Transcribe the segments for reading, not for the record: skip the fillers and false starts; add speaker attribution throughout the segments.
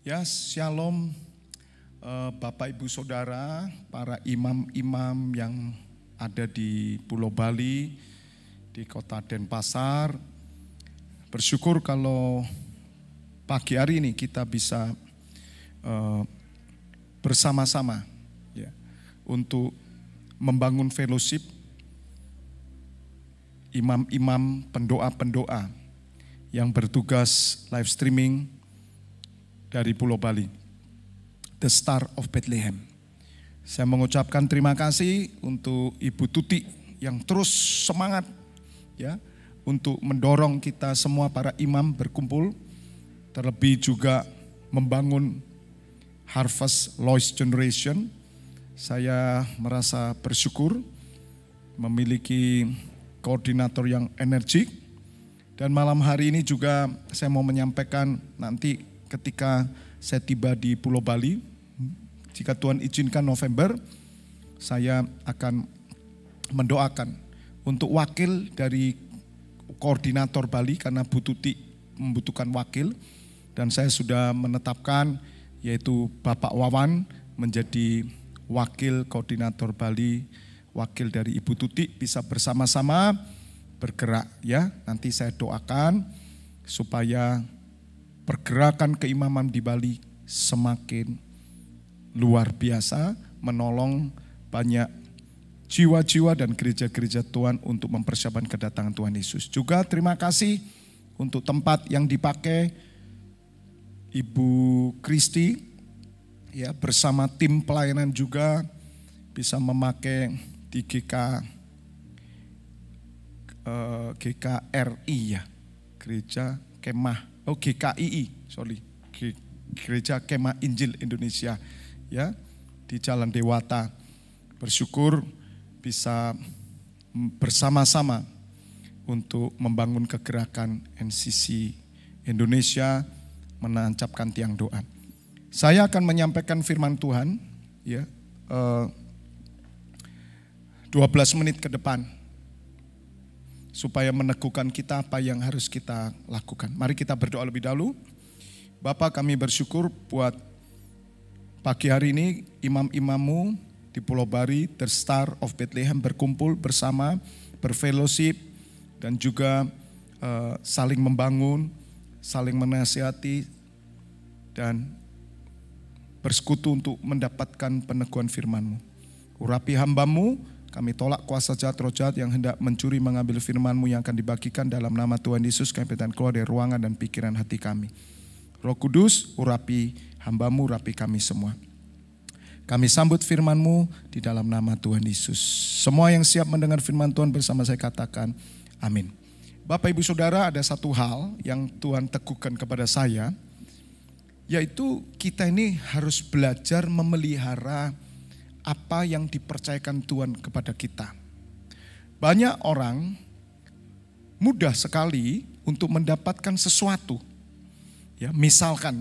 Speaker 1: Ya, shalom Bapak Ibu Saudara, para imam-imam yang ada di Pulau Bali, di kota Denpasar. Bersyukur kalau pagi hari ini kita bisa bersama-sama ya, untuk membangun fellowship imam-imam pendoa-pendoa yang bertugas live streaming dari Pulau Bali, The Star of Bethlehem. Saya mengucapkan terima kasih untuk Ibu Tuti yang terus semangat ya untuk mendorong kita semua para imam berkumpul, terlebih juga membangun Harvest Lost Generation. Saya merasa bersyukur memiliki koordinator yang energik, dan malam hari ini juga saya mau menyampaikan nanti ketika saya tiba di Pulau Bali, jika Tuhan izinkan November, saya akan mendoakan untuk wakil dari koordinator Bali karena Bu Tuti membutuhkan wakil, dan saya sudah menetapkan yaitu Bapak Wawan menjadi wakil koordinator Bali, wakil dari Ibu Tuti bisa bersama-sama bergerak ya. Nanti saya doakan supaya pergerakan keimaman di Bali semakin luar biasa, menolong banyak jiwa-jiwa dan gereja-gereja Tuhan untuk mempersiapkan kedatangan Tuhan Yesus. Juga terima kasih untuk tempat yang dipakai Ibu Kristi ya, bersama tim pelayanan juga bisa memakai di GKRI ya, Gereja Kemah. GKII, Gereja Kemah Injil Indonesia ya, di Jalan Dewata. Bersyukur bisa bersama-sama untuk membangun kegerakan NCC Indonesia, menancapkan tiang doa. Saya akan menyampaikan firman Tuhan ya 12 menit ke depan, supaya meneguhkan kita apa yang harus kita lakukan. Mari kita berdoa lebih dahulu. Bapa, kami bersyukur buat pagi hari ini imam-imammu di Pulau Bali, The Star of Bethlehem berkumpul bersama, berfellowship, dan juga saling membangun, saling menasihati, dan bersekutu untuk mendapatkan peneguhan firman-Mu. Urapi hamba-Mu, kami tolak kuasa jahat, roh jahat yang hendak mencuri mengambil firman-Mu yang akan dibagikan. Dalam nama Tuhan Yesus kami perintahkan keluar dari ruangan dan pikiran hati kami. Roh Kudus, urapi hamba-Mu, urapi kami semua. Kami sambut firman-Mu di dalam nama Tuhan Yesus. Semua yang siap mendengar firman Tuhan bersama saya katakan amin. Bapak Ibu Saudara, ada satu hal yang Tuhan teguhkan kepada saya, yaitu kita ini harus belajar memelihara apa yang dipercayakan Tuhan kepada kita. Banyak orang mudah sekali untuk mendapatkan sesuatu. Ya, misalkan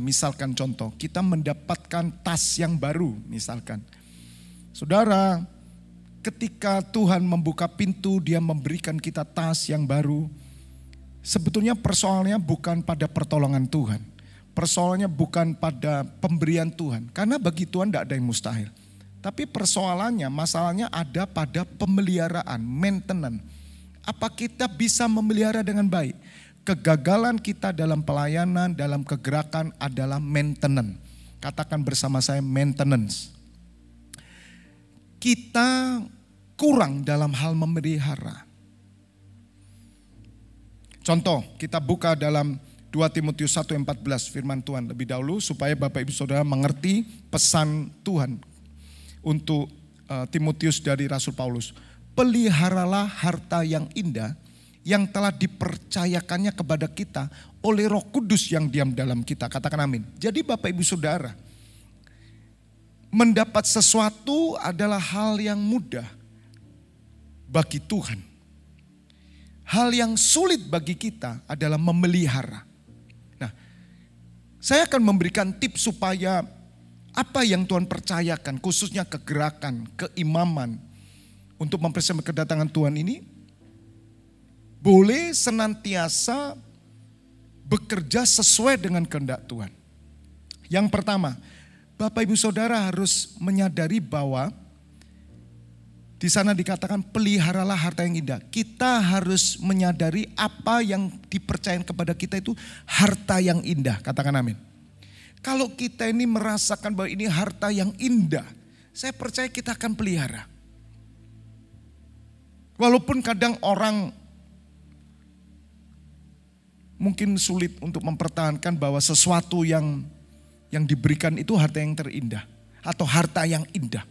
Speaker 1: contoh, kita mendapatkan tas yang baru misalkan. Saudara, ketika Tuhan membuka pintu, Dia memberikan kita tas yang baru. Sebetulnya persoalannya bukan pada pertolongan Tuhan. Persoalannya bukan pada pemberian Tuhan. Karena bagi Tuhan tidak ada yang mustahil. Tapi persoalannya, masalahnya ada pada pemeliharaan, maintenance. Apa kita bisa memelihara dengan baik? Kegagalan kita dalam pelayanan, dalam kegerakan adalah maintenance. Katakan bersama saya, maintenance. Kita kurang dalam hal memelihara. Contoh, kita buka dalam 2 Timotius 1:14 firman Tuhan lebih dahulu, supaya Bapak Ibu Saudara mengerti pesan Tuhan untuk Timotius dari Rasul Paulus. Peliharalah harta yang indah yang telah dipercayakannya kepada kita oleh Roh Kudus yang diam dalam kita. Katakan amin. Jadi Bapak Ibu Saudara, mendapat sesuatu adalah hal yang mudah bagi Tuhan. Hal yang sulit bagi kita adalah memelihara. Nah, saya akan memberikan tips supaya apa yang Tuhan percayakan, khususnya kegerakan, keimaman, untuk mempersiapkan kedatangan Tuhan ini, boleh senantiasa bekerja sesuai dengan kehendak Tuhan. Yang pertama, Bapak Ibu Saudara harus menyadari bahwa di sana dikatakan peliharalah harta yang indah. Kita harus menyadari apa yang dipercayakan kepada kita itu harta yang indah. Katakan amin. Kalau kita ini merasakan bahwa ini harta yang indah, saya percaya kita akan pelihara. Walaupun kadang orang mungkin sulit untuk mempertahankan bahwa sesuatu yang diberikan itu harta yang terindah atau harta yang indah.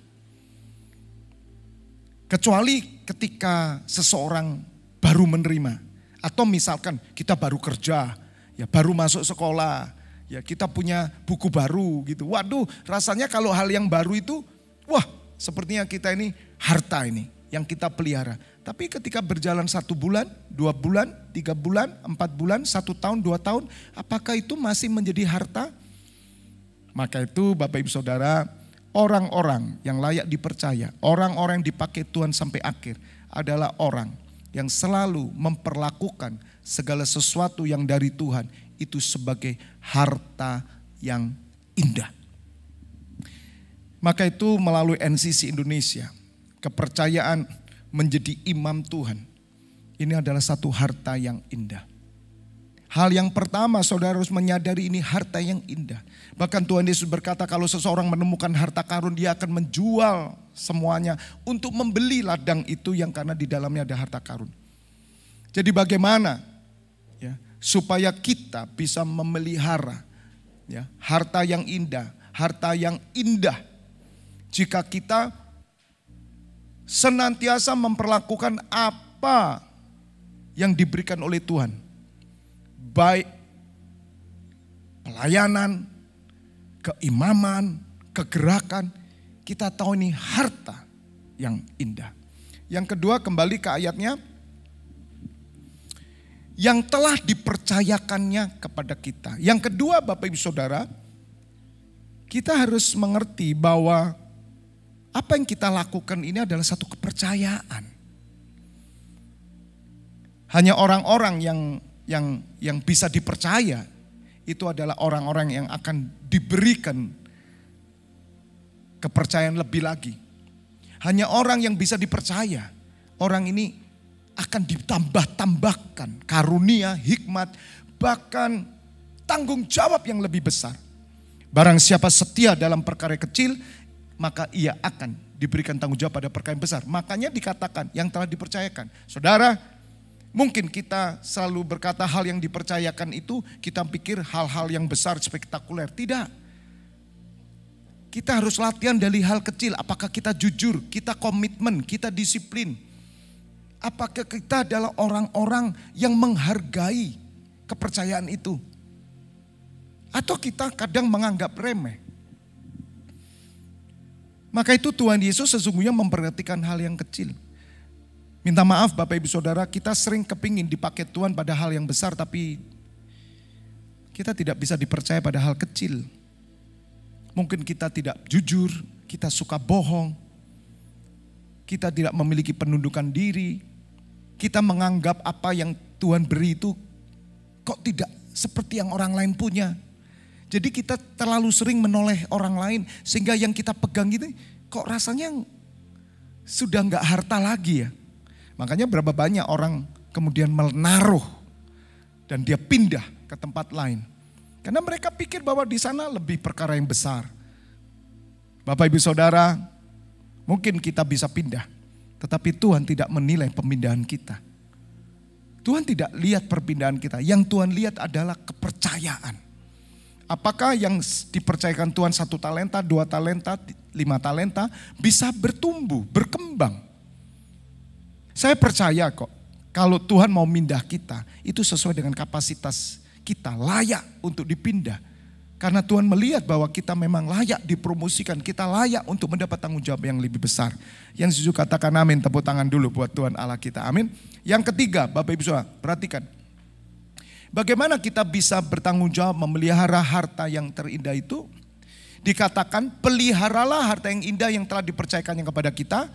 Speaker 1: Kecuali ketika seseorang baru menerima atau misalkan kita baru kerja, ya baru masuk sekolah, ya kita punya buku baru gitu. Waduh, rasanya kalau hal yang baru itu, wah sepertinya kita ini harta ini yang kita pelihara. Tapi ketika berjalan 1 bulan, 2 bulan, 3 bulan, 4 bulan, 1 tahun, 2 tahun, apakah itu masih menjadi harta? Maka itu Bapak Ibu Saudara, orang-orang yang layak dipercaya, orang-orang yang dipakai Tuhan sampai akhir adalah orang yang selalu memperlakukan segala sesuatu yang dari Tuhan itu sebagai harta yang indah. Maka itu melalui NCC Indonesia, kepercayaan menjadi imam Tuhan, ini adalah satu harta yang indah. Hal yang pertama saudara harus menyadari ini harta yang indah. Bahkan Tuhan Yesus berkata kalau seseorang menemukan harta karun dia akan menjual semuanya untuk membeli ladang itu yang karena di dalamnya ada harta karun. Jadi bagaimana ya, supaya kita bisa memelihara ya, harta yang indah, harta yang indah. Jika kita senantiasa memperlakukan apa yang diberikan oleh Tuhan. Baik pelayanan, keimaman, kegerakan, kita tahu ini harta yang indah. Yang kedua kembali ke ayatnya, yang telah dipercayakannya kepada kita. Yang kedua Bapak Ibu Saudara, kita harus mengerti bahwa apa yang kita lakukan ini adalah satu kepercayaan. Hanya orang-orang yang bisa dipercaya itu adalah orang-orang yang akan diberikan kepercayaan lebih lagi. Hanya orang yang bisa dipercaya, orang ini akan ditambah-tambahkan karunia, hikmat, bahkan tanggung jawab yang lebih besar. Barang siapa setia dalam perkara kecil, maka ia akan diberikan tanggung jawab pada perkara yang besar. Makanya dikatakan yang telah dipercayakan. Saudara, mungkin kita selalu berkata hal yang dipercayakan itu kita pikir hal-hal yang besar spektakuler. Tidak. Kita harus latihan dari hal kecil. Apakah kita jujur, kita komitmen, kita disiplin. Apakah kita adalah orang-orang yang menghargai kepercayaan itu. Atau kita kadang menganggap remeh. Maka itu Tuhan Yesus sesungguhnya memperhatikan hal yang kecil. Minta maaf Bapak Ibu Saudara, kita sering kepingin dipakai Tuhan pada hal yang besar, tapi kita tidak bisa dipercaya pada hal kecil. Mungkin kita tidak jujur, kita suka bohong, kita tidak memiliki penundukan diri, kita menganggap apa yang Tuhan beri itu kok tidak seperti yang orang lain punya. Jadi kita terlalu sering menoleh orang lain sehingga yang kita pegang itu kok rasanya sudah enggak harta lagi ya. Makanya berapa banyak orang kemudian menaruh dan dia pindah ke tempat lain. Karena mereka pikir bahwa di sana lebih perkara yang besar. Bapak Ibu Saudara, mungkin kita bisa pindah. Tetapi Tuhan tidak menilai pemindahan kita. Tuhan tidak lihat perpindahan kita. Yang Tuhan lihat adalah kepercayaan. Apakah yang dipercayakan Tuhan 1 talenta, 2 talenta, 5 talenta bisa bertumbuh, berkembang. Saya percaya kok kalau Tuhan mau mindah kita itu sesuai dengan kapasitas kita, layak untuk dipindah. Karena Tuhan melihat bahwa kita memang layak dipromosikan, kita layak untuk mendapat tanggung jawab yang lebih besar. Yang setuju katakan amin, tepuk tangan dulu buat Tuhan Allah kita, amin. Yang ketiga Bapak Ibu Saudara, perhatikan. Bagaimana kita bisa bertanggung jawab memelihara harta yang terindah itu? Dikatakan peliharalah harta yang indah yang telah dipercayakannya kepada kita.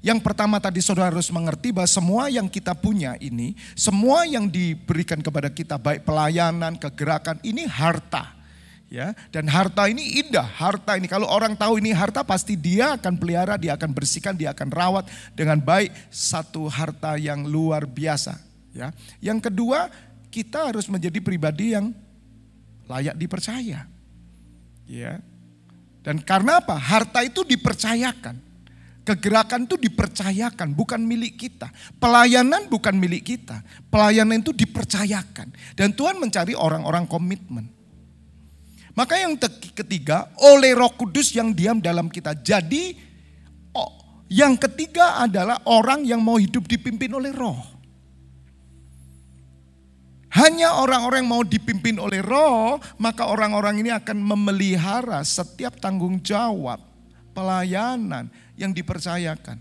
Speaker 1: Yang pertama tadi saudara harus mengerti bahwa semua yang kita punya ini, semua yang diberikan kepada kita baik pelayanan, kegerakan, ini harta. Ya, dan harta ini indah, harta ini kalau orang tahu ini harta pasti dia akan pelihara, dia akan bersihkan, dia akan rawat dengan baik, satu harta yang luar biasa, ya. Yang kedua, kita harus menjadi pribadi yang layak dipercaya. Ya. Dan karena apa? Harta itu dipercayakan. Kegerakan itu dipercayakan, bukan milik kita. Pelayanan bukan milik kita. Pelayanan itu dipercayakan. Dan Tuhan mencari orang-orang komitmen. Maka yang ketiga, oleh Roh Kudus yang diam dalam kita. Jadi yang ketiga adalah orang yang mau hidup dipimpin oleh Roh. Hanya orang-orang yang mau dipimpin oleh Roh, maka orang-orang ini akan memelihara setiap tanggung jawab pelayanan yang dipercayakan.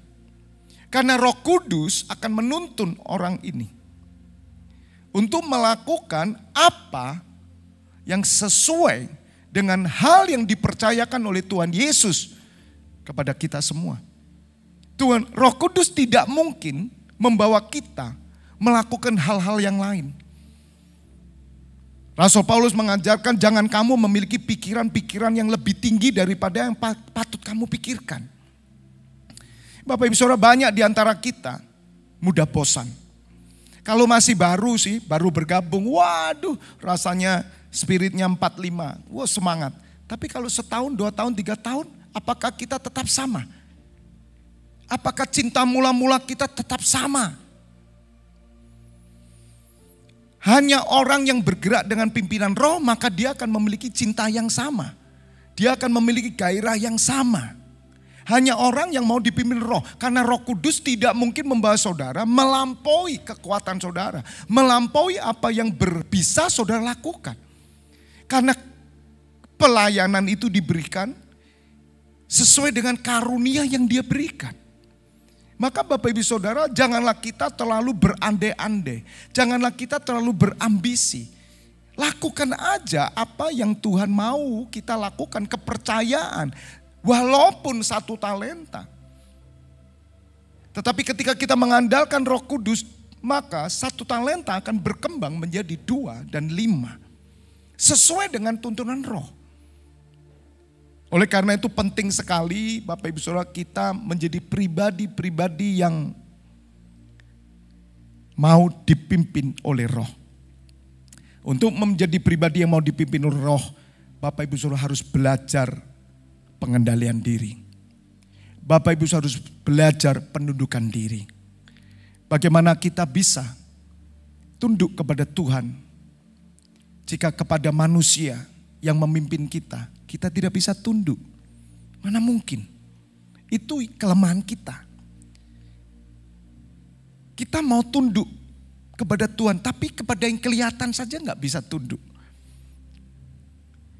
Speaker 1: Karena Roh Kudus akan menuntun orang ini untuk melakukan apa yang sesuai dengan hal yang dipercayakan oleh Tuhan Yesus kepada kita semua. Tuhan, Roh Kudus tidak mungkin membawa kita melakukan hal-hal yang lain. Rasul Paulus mengajarkan jangan kamu memiliki pikiran-pikiran yang lebih tinggi daripada yang patut kamu pikirkan. Bapak Ibu Saudara, banyak di antara kita mudah bosan. Kalau masih baru sih, baru bergabung, waduh rasanya spiritnya 45, wah semangat. Tapi kalau setahun, 2 tahun, 3 tahun, apakah kita tetap sama? Apakah cinta mula-mula kita tetap sama? Hanya orang yang bergerak dengan pimpinan Roh, maka dia akan memiliki cinta yang sama. Dia akan memiliki gairah yang sama. Hanya orang yang mau dipimpin Roh. Karena Roh Kudus tidak mungkin membawa saudara melampaui kekuatan saudara. Melampaui apa yang bisa saudara lakukan. Karena pelayanan itu diberikan sesuai dengan karunia yang dia berikan. Maka Bapak Ibu Saudara, janganlah kita terlalu berandai-andai. Janganlah kita terlalu berambisi. Lakukan aja apa yang Tuhan mau kita lakukan, kepercayaan. Walaupun 1 talenta. Tetapi ketika kita mengandalkan Roh Kudus, maka 1 talenta akan berkembang menjadi 2 dan 5. Sesuai dengan tuntunan Roh. Oleh karena itu penting sekali Bapak Ibu Saudara kita menjadi pribadi-pribadi yang mau dipimpin oleh Roh. Untuk menjadi pribadi yang mau dipimpin oleh Roh, Bapak Ibu Saudara harus belajar pengendalian diri. Bapak Ibu Saudara harus belajar penundukan diri. Bagaimana kita bisa tunduk kepada Tuhan jika kepada manusia yang memimpin kita, kita tidak bisa tunduk. Mana mungkin? Itu kelemahan kita. Kita mau tunduk kepada Tuhan, tapi kepada yang kelihatan saja nggak bisa tunduk.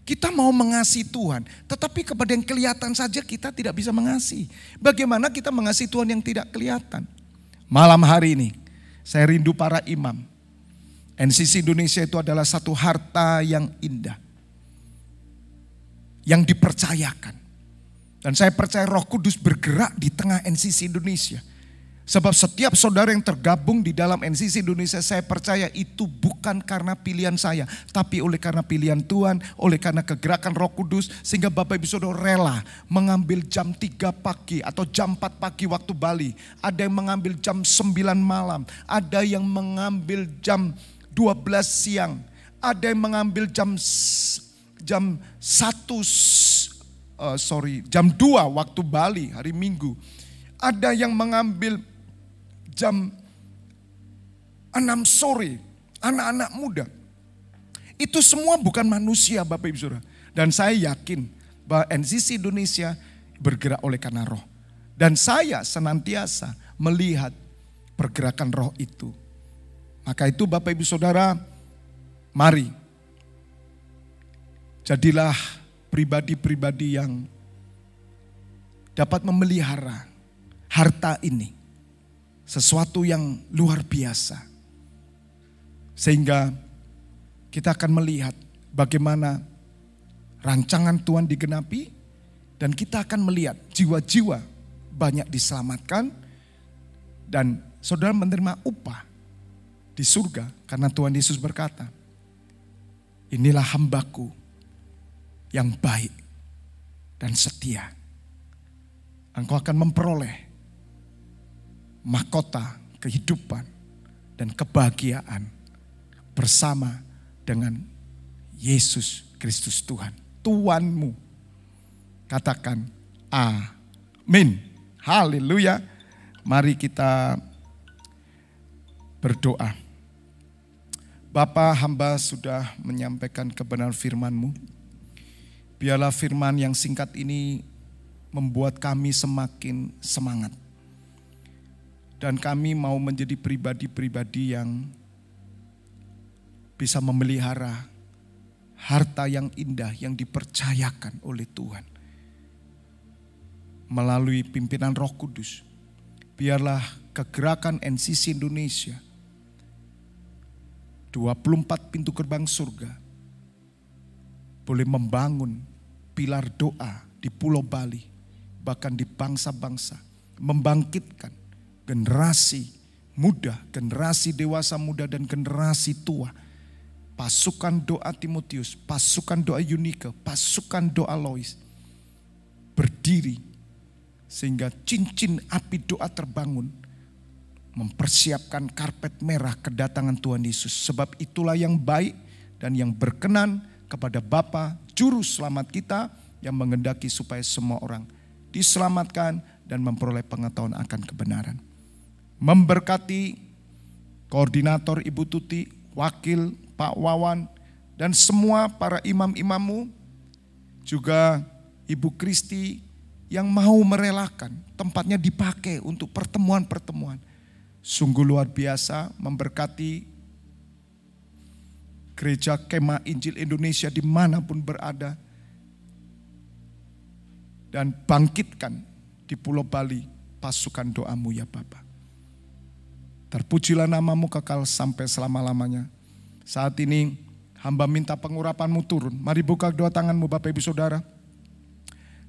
Speaker 1: Kita mau mengasihi Tuhan, tetapi kepada yang kelihatan saja kita tidak bisa mengasihi. Bagaimana kita mengasihi Tuhan yang tidak kelihatan? Malam hari ini, saya rindu para imam. NCC Indonesia itu adalah satu harta yang indah. Yang dipercayakan. Dan saya percaya Roh Kudus bergerak di tengah NCC Indonesia. Sebab setiap saudara yang tergabung di dalam NCC Indonesia, saya percaya itu bukan karena pilihan saya, tapi oleh karena pilihan Tuhan, oleh karena kegerakan Roh Kudus, sehingga Bapak Ibu Saudara rela mengambil jam 3 pagi atau jam 4 pagi waktu Bali. Ada yang mengambil jam 9 malam, ada yang mengambil jam 12 siang, ada yang mengambil jam 2 waktu Bali hari Minggu. Ada yang mengambil jam 6 sore, anak-anak muda. Itu semua bukan manusia Bapak Ibu Saudara. Dan saya yakin bahwa NCC Indonesia bergerak oleh karena Roh. Dan saya senantiasa melihat pergerakan Roh itu. Maka itu Bapak Ibu Saudara, mari jadilah pribadi-pribadi yang dapat memelihara harta ini. Sesuatu yang luar biasa. Sehingga kita akan melihat bagaimana rancangan Tuhan digenapi. Dan kita akan melihat jiwa-jiwa banyak diselamatkan. Dan saudara menerima upah di surga. Karena Tuhan Yesus berkata, inilah hambaku yang baik dan setia. Engkau akan memperoleh mahkota kehidupan dan kebahagiaan bersama dengan Yesus Kristus Tuhan, Tuhanmu. Katakan amin. Haleluya. Mari kita berdoa. Bapa, hamba sudah menyampaikan kebenaran firman-Mu. Biarlah firman yang singkat ini membuat kami semakin semangat. Dan kami mau menjadi pribadi-pribadi yang bisa memelihara harta yang indah yang dipercayakan oleh Tuhan. Melalui pimpinan Roh Kudus. Biarlah kegerakan NCC Indonesia 24 pintu gerbang surga boleh membangun pilar doa di Pulau Bali, bahkan di bangsa-bangsa, membangkitkan generasi muda, generasi dewasa muda dan generasi tua. Pasukan doa Timotius, pasukan doa Yunike, pasukan doa Lois berdiri sehingga cincin api doa terbangun, mempersiapkan karpet merah kedatangan Tuhan Yesus. Sebab itulah yang baik dan yang berkenan kepada Bapa Juru Selamat kita yang menghendaki supaya semua orang diselamatkan dan memperoleh pengetahuan akan kebenaran. Memberkati koordinator Ibu Tuti, wakil Pak Wawan, dan semua para imam-imammu, juga Ibu Kristi yang mau merelakan tempatnya dipakai untuk pertemuan-pertemuan. Sungguh luar biasa, memberkati Gereja Kemah Injil Indonesia dimanapun berada. Dan bangkitkan di Pulau Bali pasukan doamu ya Bapa. Terpujilah namamu kekal sampai selama-lamanya. Saat ini hamba minta pengurapanmu turun. Mari buka kedua tanganmu Bapak Ibu Saudara.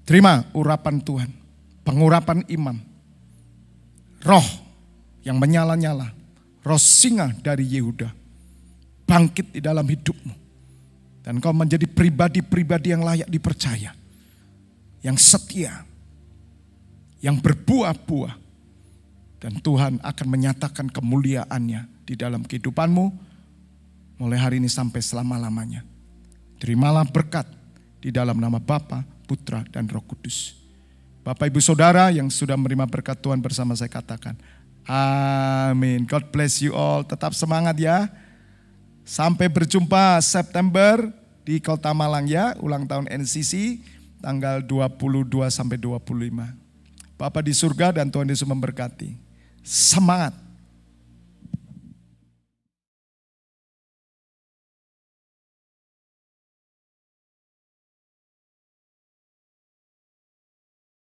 Speaker 1: Terima urapan Tuhan, pengurapan imam. Roh yang menyala-nyala, roh singa dari Yehuda, bangkit di dalam hidupmu. Dan kau menjadi pribadi-pribadi yang layak dipercaya, yang setia, yang berbuah-buah. Dan Tuhan akan menyatakan kemuliaannya di dalam kehidupanmu, mulai hari ini sampai selama-lamanya. Terimalah berkat di dalam nama Bapa, Putra, dan Roh Kudus. Bapak Ibu Saudara yang sudah menerima berkat Tuhan bersama saya katakan, amin. God bless you all. Tetap semangat ya. Sampai berjumpa September di Kota Malang ya. Ulang tahun NCC tanggal 22 sampai 25. Bapa di surga dan Tuhan Yesus memberkati. Semangat.